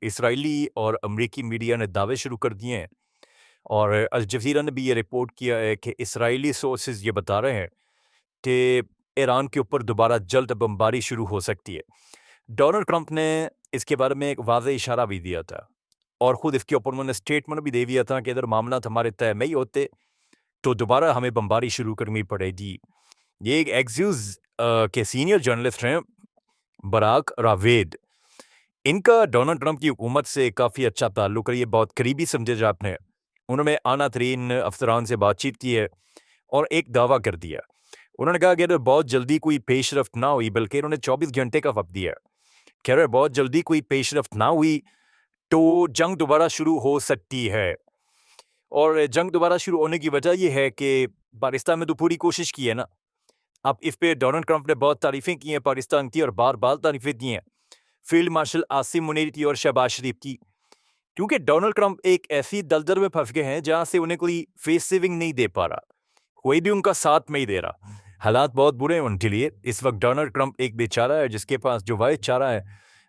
اسرائیلی اور امریکی میڈیا نے دعوے شروع کر دیے ہیں، اور الجزیرہ نے بھی یہ رپورٹ کیا ہے کہ اسرائیلی سورسز یہ بتا رہے ہیں کہ ایران کے اوپر دوبارہ جلد بمباری شروع ہو سکتی ہے۔ ڈونلڈ ٹرمپ نے اس کے بارے میں ایک واضح اشارہ بھی دیا تھا، اور خود اس کے اوپر انہوں نے اسٹیٹمنٹ بھی دے دیا تھا کہ اگر معاملات ہمارے طے نہیں ہوتے تو دوبارہ ہمیں بمباری شروع کرنی پڑے گی۔ یہ ایک ایکسیوز کے سینئر جرنلسٹ ہیں براک راوید، ان کا ڈونلڈ ٹرمپ کی حکومت سے کافی اچھا تعلق ہے، یہ بہت قریبی سمجھے جاتے ہیں۔ انہوں نے اعلیٰ ترین افسران سے بات چیت کی ہے اور ایک دعویٰ کر دیا۔ انہوں نے کہا کہ اگر بہت جلدی کوئی پیش رفت نہ ہوئی، بلکہ انہوں نے 24 گھنٹے کا وقت دیا، کہ اگر بہت جلدی کوئی پیش رفت نہ ہوئی تو جنگ دوبارہ شروع ہو سکتی ہے۔ اور جنگ دوبارہ شروع ہونے کی وجہ یہ ہے کہ پاکستان میں تو پوری کوشش کی ہے نا۔ اب اس پہ ڈونلڈ ٹرمپ نے بہت تعریفیں کی ہیں پاکستان کی، اور بار بار تعریفیں کی ہیں فیلڈ مارشل عاصم منیر کی اور شہباز شریف کی، کیونکہ ڈونلڈ ٹرمپ ایک ایسی دلدل میں پھنس گئے ہیں جہاں سے انہیں کوئی فیس سیونگ نہیں دے پا رہا، کوئی بھی ان کا ساتھ نہیں دے رہا۔ حالات بہت برے ہیں ان کے لیے۔ اس وقت ڈونلڈ ٹرمپ ایک بیچارہ ہے جس کے پاس جو واحد چارہ ہے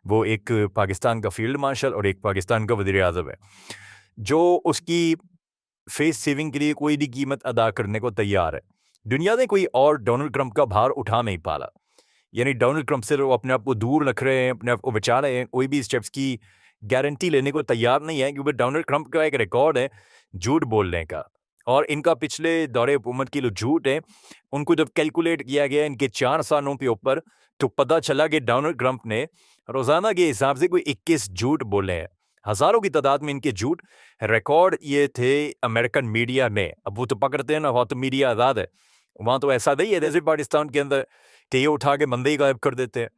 وہ ایک پاکستان کا فیلڈ مارشل اور ایک پاکستان کا وزیر اعظم ہے، جو اس کی فیس سیونگ کے لیے کوئی بھی قیمت ادا کرنے کو تیار ہے۔ دنیا میں کوئی اور ڈونلڈ ٹرمپ کا بھار اٹھا نہیں پالا، یعنی ڈونلڈ ٹرمپ سے وہ اپنے آپ کو دور رکھ رہے ہیں، اپنے آپ کو بچا رہے ہیں، کوئی بھی اسٹیپس کی گارنٹی لینے کو تیار نہیں ہے، کیونکہ ڈونلڈ ٹرمپ کا ایک ریکارڈ ہے جھوٹ بولنے کا، اور ان کا پچھلے دور حکومت کی جو جھوٹ ہے ان کو جب کیلکولیٹ کیا گیا ان کے 4 سالوں کے اوپر، تو پتہ چلا کہ ڈونلڈ ٹرمپ نے روزانہ کے حساب سے کوئی 21 جھوٹ بولے ہیں، ہزاروں کی تعداد میں ان کے جھوٹ۔ ریکارڈ یہ تھے امریکن میڈیا میں، اب وہ تو پکڑتے ہیں نا، وہاں تو میڈیا آزاد ہے، وہاں تو ایسا نہیں ہے جیسے پاکستان کے اندر کہ یہ اٹھا کے بندے ہی غائب کر دیتے ہیں۔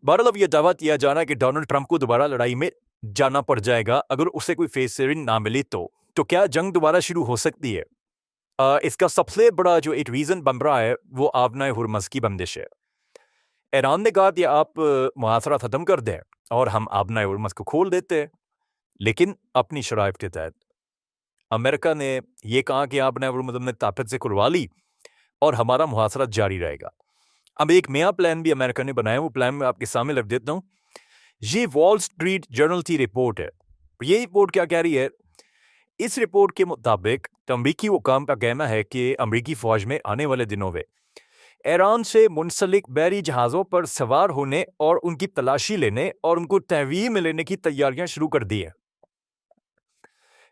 بہرحال اب یہ دعویٰ کیا جا رہا ہے کہ ڈونلڈ ٹرمپ کو دوبارہ لڑائی میں جانا پڑ جائے گا اگر اسے کوئی فیس سیونگ نہ ملی تو کیا جنگ دوبارہ شروع ہو سکتی ہے؟ اس کا سب سے بڑا جو ایک ریزن بن رہا ہے وہ آبنائے ہرمز کی بندش ہے۔ ایران نے کہا کہ آپ محاصرہ ختم کر دیں اور ہم آبنائے ہرمز کو کھول دیتے ہیں، لیکن اپنی شرائط کے تحت۔ امریکہ نے یہ کہا کہ آبنائے ہرمز ہم نے طاقت سے کھلوا لی اور ہمارا محاصرہ جاری رہے گا۔ اب ایک نیا پلان بھی امریکہ نے بنایا، وہ پلان میں آپ کے سامنے رکھ دیتا ہوں۔ یہ وال سٹریٹ جرنل کی رپورٹ ہے۔ یہ رپورٹ کیا کہہ رہی ہے؟ اس رپورٹ کے مطابق امریکی حکام کا کہنا ہے کہ امریکی فوج میں آنے والے دنوں میں ایران سے منسلک بحری جہازوں پر سوار ہونے اور ان کی تلاشی لینے اور ان کو تحویل میں لینے کی تیاریاں شروع کر دی ہیں۔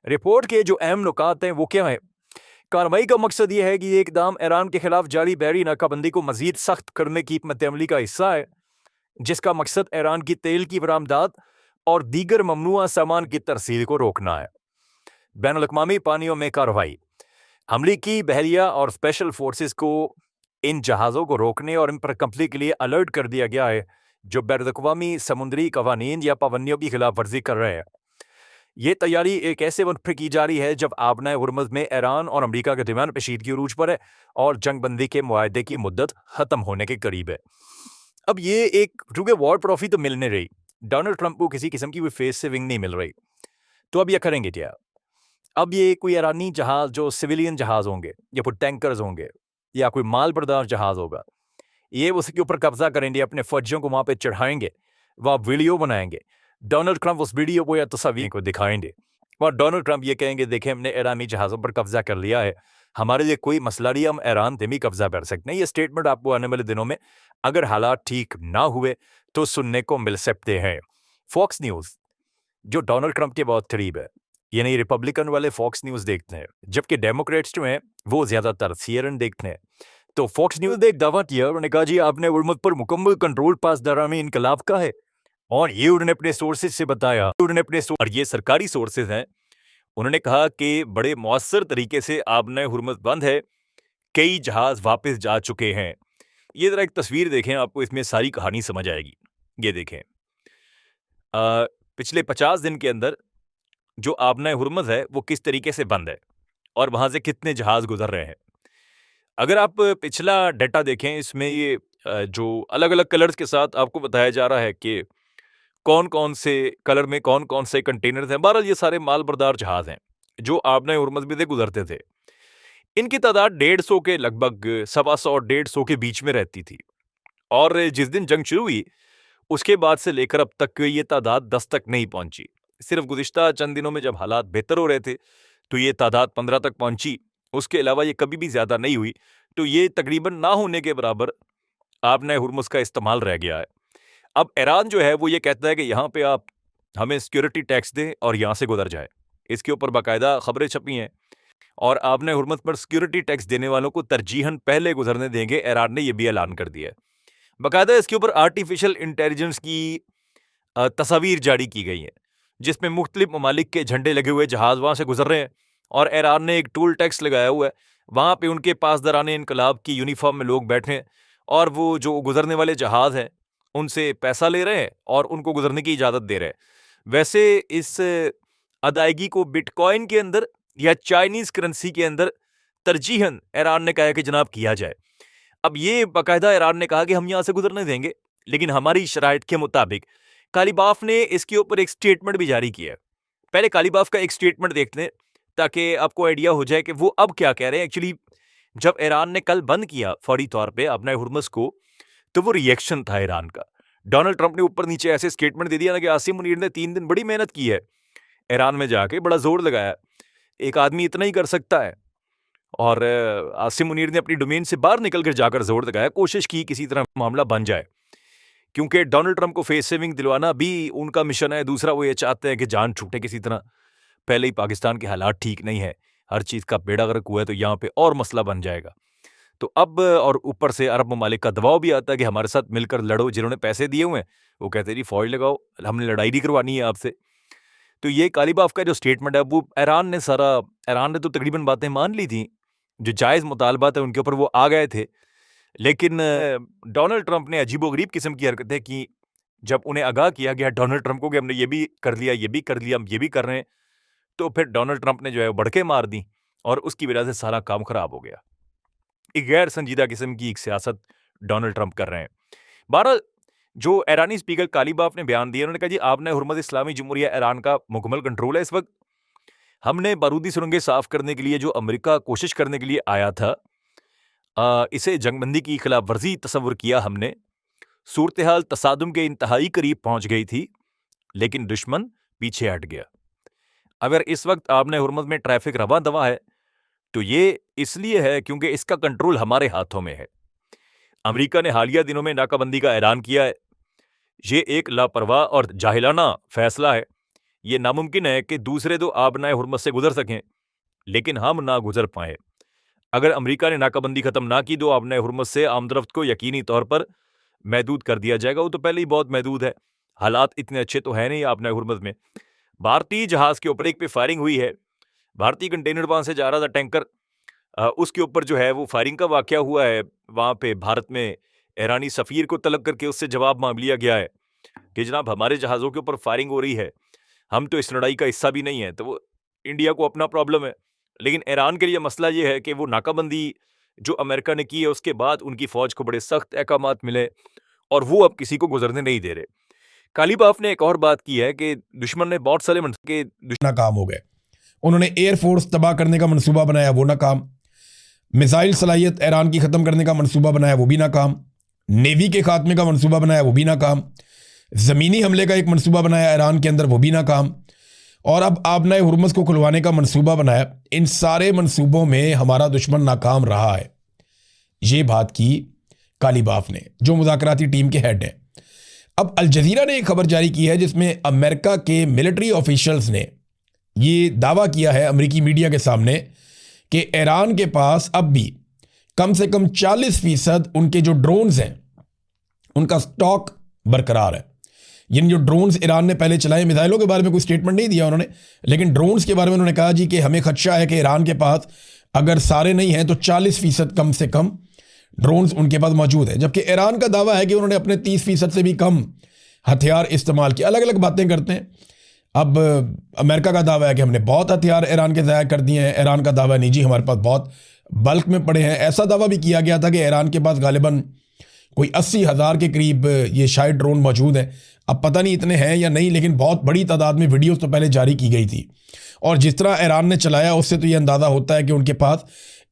رپورٹ کے جو اہم نکات ہیں وہ کیا ہیں؟ کارروائی کا مقصد یہ ہے کہ یہ اقدام ایران کے خلاف جاری بحری ناکہ بندی کو مزید سخت کرنے کی حکمت عملی کا حصہ ہے، جس کا مقصد ایران کی تیل کی برآمدات اور دیگر ممنوعہ سامان کی ترسیل کو روکنا ہے۔ بین الاقوامی پانیوں میں کارروائی۔ امریکی بحریہ اور اسپیشل فورسز کو ان جہازوں کو روکنے اور ان پر قبضے کے لیے الرٹ کر دیا گیا ہے جو بین الاقوامی سمندری قوانین یا پابندیوں کی خلاف ورزی کر رہے ہیں۔ یہ تیاری ایک ایسے وقت پہ کی جا رہی ہے جب آبنائے ہرمز میں ایران اور امریکہ کے درمیان کشیدگی عروج پر ہے اور جنگ بندی کے معاہدے کی مدت ختم ہونے کے قریب ہے۔ اب یہ ایک چونکہ وار ٹرافی تو ملنے رہی، ڈونلڈ ٹرمپ کو کسی قسم کی کوئی فیس سیونگ نہیں مل رہی، تو اب یہ کریں گے کیا؟ اب یہ کوئی ایرانی جہاز جو سویلین جہاز ہوں گے یا کوئی ٹینکرز ہوں گے یا کوئی مال بردار جہاز ہوگا، یہ اس کے اوپر قبضہ کریں گے، اپنے فوجیوں کو وہاں پہ چڑھائیں گے، وہاں ویڈیو بنائیں گے، ڈونلڈ ٹرمپ اس ویڈیو کو یا تصاویر کو دکھائیں گے، اور ڈونلڈ ٹرمپ یہ کہیں گے دیکھیں ہم نے ایرانی جہازوں پر قبضہ کر لیا ہے، ہمارے لیے کوئی مسئلہ نہیں، ہم ایران پہ بھی قبضہ کر سکتے ہیں۔ یہ اسٹیٹمنٹ آپ کو آنے والے دنوں میں اگر حالات ٹھیک نہ ہوئے تو سننے کو مل سکتے ہیں۔ فاکس نیوز جو ڈونلڈ ٹرمپ کے بہت قریب ہے، یعنی ریپبلکن والے فاکس نیوز دیکھتے ہیں، جبکہ ڈیموکریٹس جو ہیں وہ زیادہ تر سی این این دیکھتے ہیں۔ تو فاکس نیوز نے ایک دعویٰ کیا، انہوں نے کہا جی آپ نے ہرمز پر مکمل کنٹرول پاس دوران انقلاب کا ہے، اور یہ انہوں نے اپنے سورسز سے بتایا، اور یہ سرکاری سورسز ہیں۔ انہوں نے کہا کہ بڑے مؤثر طریقے سے آبنائے ہرمز بند ہے، کئی جہاز واپس جا چکے ہیں۔ یہ ذرا ایک تصویر دیکھیں، آپ کو اس میں ساری کہانی سمجھ آئے گی۔ یہ دیکھیں پچھلے 50 دن کے اندر جو آبنائے ہرمز ہے وہ کس طریقے سے بند ہے اور وہاں سے کتنے جہاز گزر رہے ہیں۔ اگر آپ پچھلا ڈیٹا دیکھیں، اس میں یہ جو الگ الگ کلرز کے ساتھ آپ کو بتایا جا رہا ہے کہ کون کون سے کلر میں کون کون سے کنٹینرز ہیں۔ بہرحال یہ سارے مال بردار جہاز ہیں جو آبنائے ہرمز میں سے گزرتے تھے۔ ان کی تعداد 150 کے لگ بھگ 125 150 کے بیچ میں رہتی تھی، اور جس دن جنگ شروع ہوئی اس کے بعد سے لے کر اب تک یہ تعداد 10 تک نہیں پہنچی. صرف گزشتہ چند دنوں میں جب حالات بہتر ہو رہے تھے تو یہ تعداد 15 تک پہنچی. اس کے علاوہ یہ کبھی بھی زیادہ نہیں ہوئی. تو یہ تقریباً نہ ہونے کے برابر آبنۂ ہرمز کا استعمال رہ گیا ہے. اب ایران جو ہے وہ یہ کہتا ہے کہ یہاں پہ آپ ہمیں سیکیورٹی ٹیکس دیں اور یہاں سے گزر جائے. اس کے اوپر باقاعدہ خبریں چھپی ہیں اور آبنۂ ہرمز پر سیکیورٹی ٹیکس دینے والوں کو ترجیحاً پہلے گزرنے دیں گے. ایران نے یہ بھی اعلان کر دیا ہے. باقاعدہ اس کے اوپر آرٹیفیشل انٹیلیجنس کی تصاویر جاری کی گئی ہیں جس میں مختلف ممالک کے جھنڈے لگے ہوئے جہاز وہاں سے گزر رہے ہیں اور ایران نے ایک ٹول ٹیکس لگایا ہوا ہے. وہاں پہ ان کے پاسداران انقلاب کی یونیفارم میں لوگ بیٹھے ہیں اور وہ جو گزرنے والے جہاز ہیں ان سے پیسہ لے رہے ہیں اور ان کو گزرنے کی اجازت دے رہے ہیں. ویسے اس ادائیگی کو بٹ کوائن کے اندر یا چائنیز کرنسی کے اندر ترجیحاً ایران نے کہا کہ جناب کیا جائے. اب یہ باقاعدہ ایران نے کہا کہ ہم یہاں سے گزرنے دیں گے لیکن ہماری شرائط کے مطابق. کالیباف نے اس کے اوپر ایک سٹیٹمنٹ بھی جاری کیا ہے. پہلے کالیباف کا ایک سٹیٹمنٹ دیکھتے ہیں تاکہ آپ کو آئیڈیا ہو جائے کہ وہ اب کیا کہہ رہے ہیں. ایکچولی جب ایران نے کل بند کیا فوری طور پہ آبنۂ ہرمز کو تو وہ ریئیکشن تھا ایران کا. ڈونلڈ ٹرمپ نے اوپر نیچے ایسے سٹیٹمنٹ دے دیا نا کہ عاصم منیر نے 3 دن بڑی محنت کی ہے ایران میں جا کے, بڑا زور لگایا. ایک آدمی اتنا ہی کر سکتا ہے اور عاصم منیر نے اپنی ڈومین سے باہر نکل کر جا کر زور لگایا, کوشش کی کسی طرح معاملہ بن جائے کیونکہ ڈونلڈ ٹرمپ کو فیس سیونگ دلوانا بھی ان کا مشن ہے. دوسرا وہ یہ چاہتے ہیں کہ جان چھوٹے کسی طرح. پہلے ہی پاکستان کے حالات ٹھیک نہیں ہے, ہر چیز کا بیڑا غرق ہوا ہے تو یہاں پہ اور مسئلہ بن جائے گا. تو اب اور اوپر سے عرب ممالک کا دباؤ بھی آتا ہے کہ ہمارے ساتھ مل کر لڑو. جنہوں نے پیسے دیے ہوئے ہیں وہ کہتے ہیں جی فوج لگاؤ, ہم نے لڑائی نہیں کروانی ہے آپ سے. تو یہ کالیباف کا جو سٹیٹمنٹ ہے وہ ایران نے تو تقریباً باتیں مان لی تھیں, جو جائز مطالبات ہیں ان کے اوپر وہ آ گئے تھے. لیکن ڈونلڈ ٹرمپ نے عجیب و غریب قسم کی حرکتیں کی. جب انہیں آگاہ کیا گیا ڈونلڈ ٹرمپ کو کہ ہم نے یہ بھی کر لیا, یہ بھی کر لیا, ہم یہ بھی کر رہے ہیں, تو پھر ڈونلڈ ٹرمپ نے جو ہے بڑکے مار دی اور اس کی وجہ سے سارا کام خراب ہو گیا. ایک غیر سنجیدہ قسم کی ایک سیاست ڈونلڈ ٹرمپ کر رہے ہیں. بہرحال جو ایرانی اسپیکر کالیباف نے بیان دیا, انہوں نے کہا جی آبنۂ ہرمز اسلامی جمہوریہ ایران کا مکمل کنٹرول ہے اس وقت. ہم نے بارودی سرنگیں صاف کرنے کے لیے جو امریکہ کوشش کرنے کے لیے آیا تھا اسے جنگ بندی کی خلاف ورزی تصور کیا ہم نے. صورتحال تصادم کے انتہائی قریب پہنچ گئی تھی لیکن دشمن پیچھے ہٹ گیا. اگر اس وقت آبنۂ ہرمز میں ٹریفک رواں دواں ہے تو یہ اس لیے ہے کیونکہ اس کا کنٹرول ہمارے ہاتھوں میں ہے. امریکہ نے حالیہ دنوں میں ناکہ بندی کا اعلان کیا ہے. یہ ایک لاپرواہ اور جاہلانہ فیصلہ ہے. یہ ناممکن ہے کہ دوسرے تو آبنائے ہرمز سے گزر سکیں لیکن ہم نہ گزر پائیں. اگر امریکہ نے ناکہ بندی ختم نہ کی تو آبنائے ہرمز سے آمد کو یقینی طور پر محدود کر دیا جائے گا. وہ تو پہلے ہی بہت محدود ہے, حالات اتنے اچھے تو ہے نہیں آبنائے ہرمز میں. بھارتی جہاز کے اوپر ایک پہ فائرنگ ہوئی ہے. بھارتی کنٹینر وہاں سے جا رہا تھا ٹینکر, اس کے اوپر جو ہے وہ فائرنگ کا واقعہ ہوا ہے. وہاں پہ بھارت میں ایرانی سفیر کو طلب کر کے اس سے جواب مانگ لیا گیا ہے کہ جناب ہمارے جہازوں کے اوپر فائرنگ ہو رہی ہے, ہم تو اس لڑائی کا حصہ بھی نہیں ہے. تو وہ انڈیا کو اپنا پرابلم ہے لیکن ایران کے لیے مسئلہ یہ ہے کہ وہ ناکہ بندی جو امریکہ نے کی ہے اس کے بعد ان کی فوج کو بڑے سخت احکامات ملے اور وہ اب کسی کو گزرنے نہیں دے رہے. کالیباف نے ایک اور بات کی ہے کہ دشمن نے بہت سارے ناکام ہو گئے. انہوں نے ایئر فورس تباہ کرنے کا منصوبہ بنایا, وہ ناکام. میزائل صلاحیت ایران کی ختم کرنے کا منصوبہ بنایا, وہ بھی ناکام. نیوی کے خاتمے کا منصوبہ بنایا, وہ بھی ناکام. زمینی حملے کا ایک منصوبہ بنایا ایران کے اندر, وہ بھی ناکام. اور اب آبنائے ہرمز کو کھلوانے کا منصوبہ بنایا. ان سارے منصوبوں میں ہمارا دشمن ناکام رہا ہے. یہ بات کی کالیباف نے, جو مذاکراتی ٹیم کے ہیڈ ہیں. اب الجزیرہ نے ایک خبر جاری کی ہے جس میں امریکہ کے ملٹری آفیشلز نے یہ دعویٰ کیا ہے امریکی میڈیا کے سامنے کہ ایران کے پاس اب بھی کم سے کم 40% ان کے جو ڈرونز ہیں ان کا سٹاک برقرار ہے. یعنی جو ڈرونز ایران نے پہلے چلائے, میزائلوں کے بارے میں کوئی سٹیٹمنٹ نہیں دیا انہوں نے, لیکن ڈرونز کے بارے میں انہوں نے کہا جی کہ ہمیں خدشہ ہے کہ ایران کے پاس اگر سارے نہیں ہیں تو 40% کم سے کم ڈرونز ان کے پاس موجود ہیں. جبکہ ایران کا دعویٰ ہے کہ انہوں نے اپنے 30% سے بھی کم ہتھیار استعمال کیے. الگ الگ باتیں کرتے ہیں. اب امریکہ کا دعویٰ ہے کہ ہم نے بہت ہتھیار ایران کے ضائع کر دیے ہیں. ایران کا دعویٰ نہیں جی ہمارے پاس بہت بلک میں پڑے ہیں. ایسا دعویٰ بھی کیا گیا تھا کہ ایران کے پاس غالباً کوئی 80,000 کے قریب یہ شاید ڈرون موجود ہیں. اب پتہ نہیں اتنے ہیں یا نہیں, لیکن بہت بڑی تعداد میں ویڈیوز تو پہلے جاری کی گئی تھی. اور جس طرح ایران نے چلایا اس سے تو یہ اندازہ ہوتا ہے کہ ان کے پاس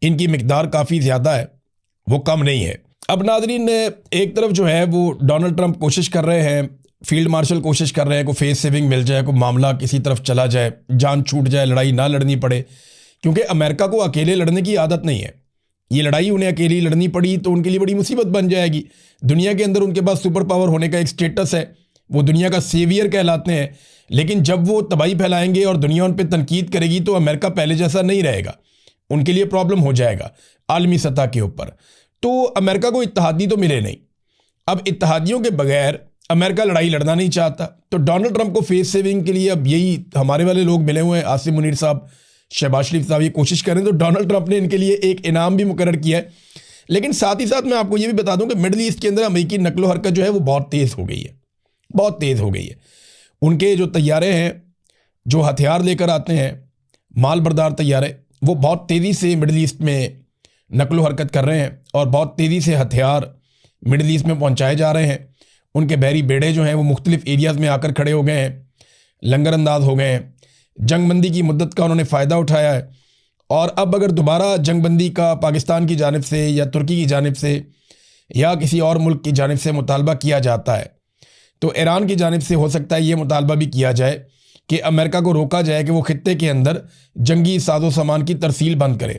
ان کی مقدار کافی زیادہ ہے, وہ کم نہیں ہے. اب ناظرین ایک طرف جو ہے وہ ڈونلڈ ٹرمپ کوشش کر رہے ہیں, فیلڈ مارشل کوشش کر رہے ہیں, کوئی فیس سیونگ مل جائے, کوئی معاملہ کسی طرف چلا جائے, جان چھوٹ جائے, لڑائی نہ لڑنی پڑے, کیونکہ امریکہ کو اکیلے لڑنے کی عادت نہیں ہے. یہ لڑائی انہیں اکیلی لڑنی پڑی تو ان کے لیے بڑی مصیبت بن جائے گی. دنیا کے اندر ان کے پاس سپر پاور ہونے کا ایک سٹیٹس ہے, وہ دنیا کا سیویئر کہلاتے ہیں, لیکن جب وہ تباہی پھیلائیں گے اور دنیا ان پہ تنقید کرے گی تو امریکہ پہلے جیسا نہیں رہے گا, ان کے لیے پرابلم ہو جائے گا عالمی سطح کے اوپر. تو امریکہ کو اتحادی تو ملے نہیں. اب اتحادیوں کے بغیر امریکہ لڑائی لڑنا نہیں چاہتا, تو ڈونلڈ ٹرمپ کو فیس سیونگ کے لیے اب یہی ہمارے والے لوگ ملے ہوئے ہیں, عاصم منیر صاحب, شہباز شریف صاحب, یہ کوشش کریں. تو ڈونلڈ ٹرمپ نے ان کے لیے ایک انعام بھی مقرر کیا ہے. لیکن ساتھ ہی ساتھ میں آپ کو یہ بھی بتا دوں کہ مڈل ایسٹ کے اندر امریکی نقل و حرکت جو ہے وہ بہت تیز ہو گئی ہے, بہت تیز ہو گئی ہے. ان کے جو طیارے ہیں, جو ہتھیار لے کر آتے ہیں, مال بردار طیارے, وہ بہت تیزی سے مڈل ایسٹ میں نقل و حرکت کر رہے ہیں, اور بہت تیزی سے ہتھیار مڈل ایسٹ میں پہنچائے جا رہے ہیں. ان کے بحری بیڑے جو ہیں وہ مختلف ایریاز میں آ کر کھڑے ہو گئے ہیں, لنگر انداز ہو گئے ہیں. جنگ بندی کی مدت کا انہوں نے فائدہ اٹھایا ہے, اور اب اگر دوبارہ جنگ بندی کا پاکستان کی جانب سے یا ترکی کی جانب سے یا کسی اور ملک کی جانب سے مطالبہ کیا جاتا ہے تو ایران کی جانب سے ہو سکتا ہے یہ مطالبہ بھی کیا جائے کہ امریکہ کو روکا جائے کہ وہ خطے کے اندر جنگی ساز و سامان کی ترسیل بند کرے.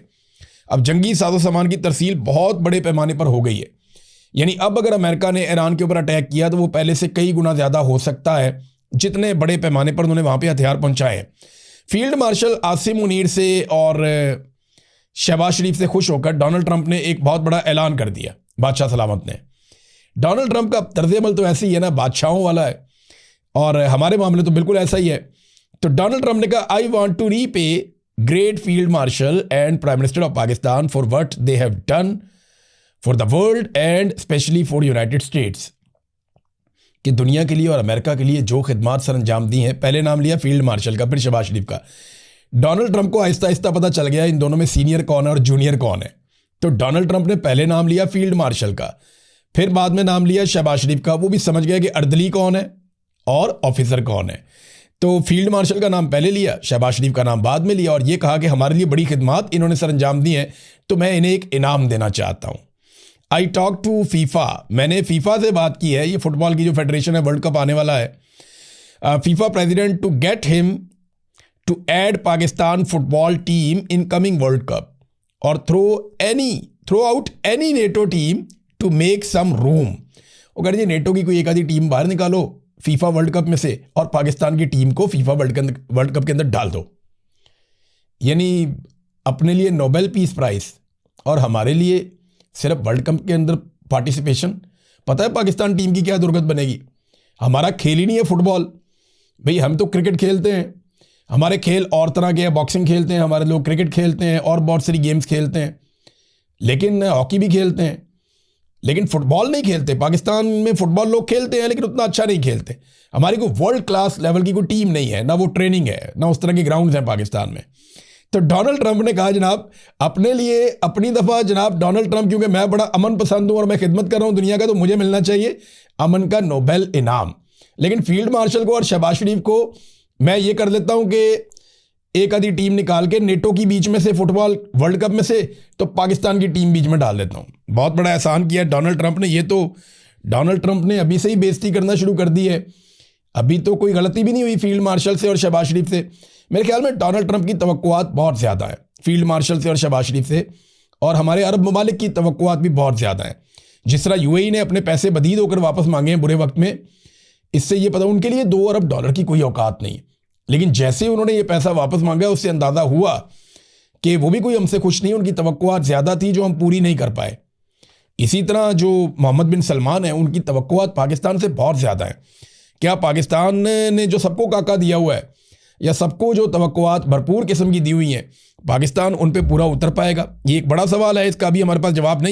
اب جنگی ساز و سامان کی ترسیل بہت بڑے پیمانے پر ہو گئی ہے, یعنی اب اگر امریکہ نے ایران کے اوپر اٹیک کیا تو وہ پہلے سے کئی گنا زیادہ ہو سکتا ہے جتنے بڑے پیمانے پر انہوں نے وہاں پہ ہتھیار پہنچائے ہیں. فیلڈ مارشل عاصم منیر سے اور شہباز شریف سے خوش ہو کر ڈونلڈ ٹرمپ نے ایک بہت بڑا اعلان کر دیا, بادشاہ سلامت نے. ڈونلڈ ٹرمپ کا طرز عمل تو ایسے ہی ہے نا, بادشاہوں والا ہے, اور ہمارے معاملے تو بالکل ایسا ہی ہے. تو ڈونلڈ ٹرمپ نے کہا, I want to repay great field marshal and prime minister of Pakistan for what they have done for the world and especially for United States, کہ دنیا کے لیے اور امریکہ کے لیے جو خدمات سر انجام دی ہیں. پہلے نام لیا فیلڈ مارشل کا, پھر شہباز شریف کا. ڈونلڈ ٹرمپ کو آہستہ آہستہ پتہ چل گیا ان دونوں میں سینئر کون ہے اور جونیئر کون ہے. تو ڈونلڈ ٹرمپ نے پہلے نام لیا فیلڈ مارشل کا, پھر بعد میں نام لیا شہباز شریف کا. وہ بھی سمجھ گیا کہ اردلی کون ہے اور آفیسر کون ہے. تو فیلڈ مارشل کا نام پہلے لیا, شہباز شریف کا نام بعد میں لیا, اور یہ کہا کہ ہمارے لیے بڑی خدمات انہوں نے سر انجام دی ہیں تو میں انہیں ایک انعام دینا چاہتا ہوں. آئی ٹاک ٹو فیفا, میں نے فیفا سے بات کی ہے, یہ فٹ بال کی جو فیڈریشن ہے, ورلڈ کپ آنے والا ہے. FIFA president to get him to aid Pakistan football team in coming world cup اور throughout any native team to make some room. وہ کہہ رہے ہیں نیٹو کی کوئی ایک آدھی ٹیم باہر نکالو فیفا ورلڈ کپ میں سے, اور پاکستان کی ٹیم کو فیفا ورلڈ کپ کے اندر ڈال دو. یعنی اپنے لیے نوبل پیس پرائز اور ہمارے لیے صرف ورلڈ کپ کے اندر پارٹیسپیشن. پتہ ہے پاکستان ٹیم کی کیا درگت بنے گی؟ ہمارا کھیل ہی نہیں ہے فٹ بال. بھئی ہم تو کرکٹ کھیلتے ہیں, ہمارے کھیل اور طرح کے ہیں, باکسنگ کھیلتے ہیں ہمارے لوگ, کرکٹ کھیلتے ہیں اور بہت ساری گیمز کھیلتے ہیں, لیکن ہاکی بھی کھیلتے ہیں, لیکن فٹ بال نہیں کھیلتے. پاکستان میں فٹ بال لوگ کھیلتے ہیں لیکن اتنا اچھا نہیں کھیلتے. ہماری کوئی ورلڈ کلاس لیول کی کوئی ٹیم نہیں ہے, نہ وہ ٹریننگ ہے, نہ اس طرح کے گراؤنڈز ہیں پاکستان میں. تو ڈونلڈ ٹرمپ نے کہا جناب اپنے لیے اپنی دفعہ, جناب ڈونلڈ ٹرمپ کیونکہ میں بڑا امن پسند ہوں اور میں خدمت کر رہا ہوں دنیا کا, تو مجھے ملنا چاہیے امن کا نوبل انعام. لیکن فیلڈ مارشل کو اور شہباز شریف کو میں یہ کر لیتا ہوں کہ ایک آدھی ٹیم نکال کے نیٹو کی بیچ میں سے فٹ بال ورلڈ کپ میں سے تو پاکستان کی ٹیم بیچ میں ڈال دیتا ہوں. بہت بڑا احسان کیا ڈونلڈ ٹرمپ نے. یہ تو ڈونلڈ ٹرمپ نے ابھی سے ہی بےزتی کرنا شروع کر دی ہے, ابھی تو کوئی غلطی بھی نہیں ہوئی فیلڈ مارشل سے اور شہباز شریف سے. میرے خیال میں ڈونلڈ ٹرمپ کی توقعات بہت زیادہ ہیں فیلڈ مارشل سے اور شہباز شریف سے, اور ہمارے عرب ممالک کی توقعات بھی بہت زیادہ ہیں. جس طرح UAE نے اپنے پیسے بدید ہو کر واپس مانگے ہیں برے وقت میں, اس سے یہ پتہ ان کے لیے $2 ارب کی کوئی اوقات نہیں, لیکن جیسے انہوں نے یہ پیسہ واپس مانگا اس سے اندازہ ہوا کہ وہ بھی کوئی ہم سے خوش نہیں, ان کی توقعات زیادہ تھی جو ہم پوری نہیں کر پائے. اسی طرح جو محمد بن سلمان ہیں ان کی توقعات پاکستان سے بہت زیادہ ہیں. کیا پاکستان نے جو سب کو کاکا دیا ہوا ہے یا سب کو جو توقعات بھرپور قسم کی دی ہوئی ہیں, پاکستان ان پہ پورا اتر پائے گا؟ یہ ایک بڑا سوال ہے, اس کا بھی ہمارے پاس جواب نہیں ہے.